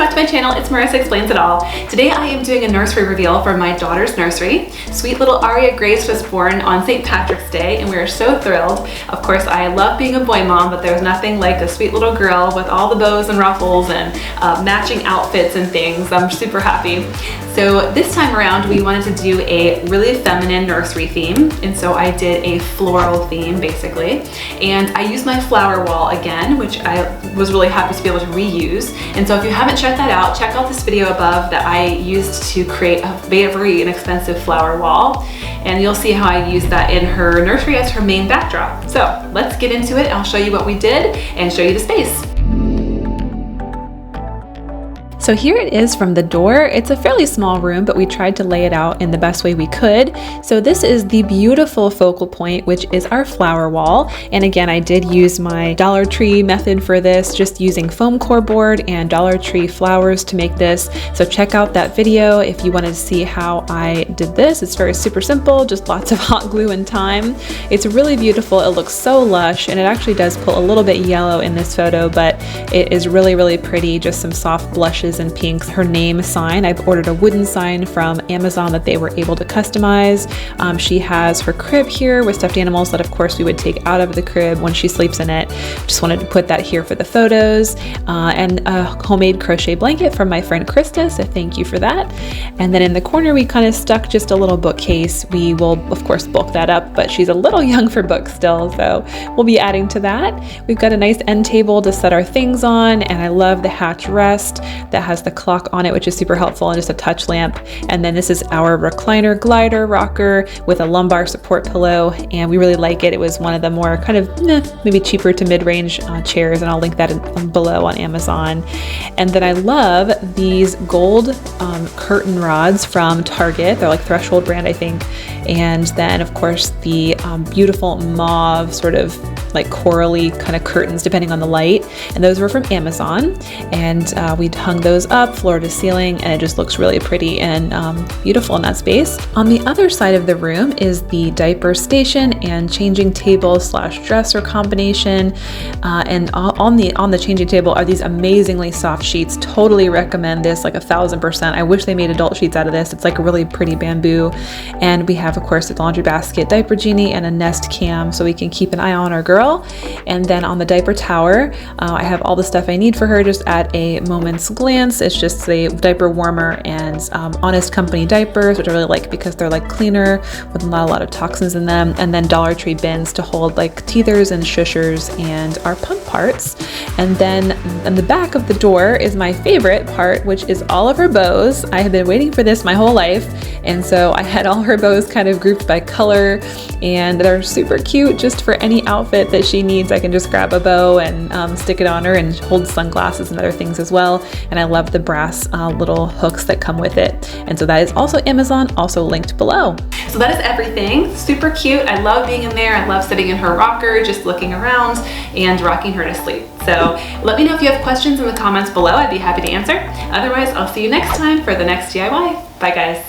back to my channel. It's Marissa Explains It All. Today I am doing a nursery reveal for my daughter's nursery. Sweet little Aria Grace was born on St. Patrick's Day and we are so thrilled. Of course, I love being a boy mom, but there's nothing like a sweet little girl with all the bows and ruffles and matching outfits and things. I'm super happy. So this time around we wanted to do a really feminine nursery theme, and so I did a floral theme basically, and I used my flower wall again, which I was really happy to be able to reuse. And so if you haven't checked that out, check out this video above that I used to create a very inexpensive flower wall, and you'll see how I used that in her nursery as her main backdrop. So let's get into it. I'll show you what we did and show you the space. So here it is from the door. It's a fairly small room, but we tried to lay it out in the best way we could. So this is the beautiful focal point, which is our flower wall. And again, I did use my Dollar Tree method for this, just using foam core board and Dollar Tree flowers to make this. So check out that video if you wanted to see how I did this. It's very super simple, just lots of hot glue and time. It's really beautiful. It looks so lush, and it actually does pull a little bit yellow in this photo, but it is really pretty. Just some soft blushes and pinks. Her name sign, I've ordered a wooden sign from Amazon that they were able to customize. She has her crib here with stuffed animals that of course we would take out of the crib when she sleeps in it. Just wanted to put that here for the photos, and a homemade crochet blanket from my friend Krista, so thank you for that. And then in the corner we kind of stuck just a little bookcase. We will of course bulk that up, but she's a little young for books still, so we'll be adding to that. We've got a nice end table to set our things on, and I love the hatch rest that has the clock on it, which is super helpful, and just a touch lamp. And then this is our recliner glider rocker with a lumbar support pillow, and we really like it. It was one of the more kind of maybe cheaper to mid-range chairs, and I'll link that below on Amazon. And then I love these gold curtain rods from Target. They're like Threshold brand, I think. And then of course the beautiful mauve sort of like corally kind of curtains depending on the light, and those were from Amazon, and we hung those up floor to ceiling, and it just looks really pretty and beautiful in that space. On the other side of the room is the diaper station and changing table / dresser combination, and on the changing table are these amazingly soft sheets. Totally recommend this, like 1000%. I wish they made adult sheets out of this. It's like a really pretty bamboo. And we have of course a laundry basket, diaper genie, and a Nest cam so we can keep an eye on our girl. And then on the diaper tower, I have all the stuff I need for her just at a moment's glance. It's just a diaper warmer and Honest Company diapers, which I really like because they're like cleaner with not a lot of toxins in them. And then Dollar Tree bins to hold like teethers and shushers and our pump parts. And then in the back of the door is my favorite part, which is all of her bows. I have been waiting for this my whole life, and so I had all her bows kind of grouped by color, and they're super cute just for any outfit that she needs. I can just grab a bow and stick it on her, and hold sunglasses and other things as well. And I love the brass little hooks that come with it. And so that is also Amazon, also linked below. So that is everything. Super cute. I love being in there. I love sitting in her rocker, just looking around and rocking her to sleep. So let me know if you have questions in the comments below. I'd be happy to answer. Otherwise, I'll see you next time for the next DIY. Bye guys.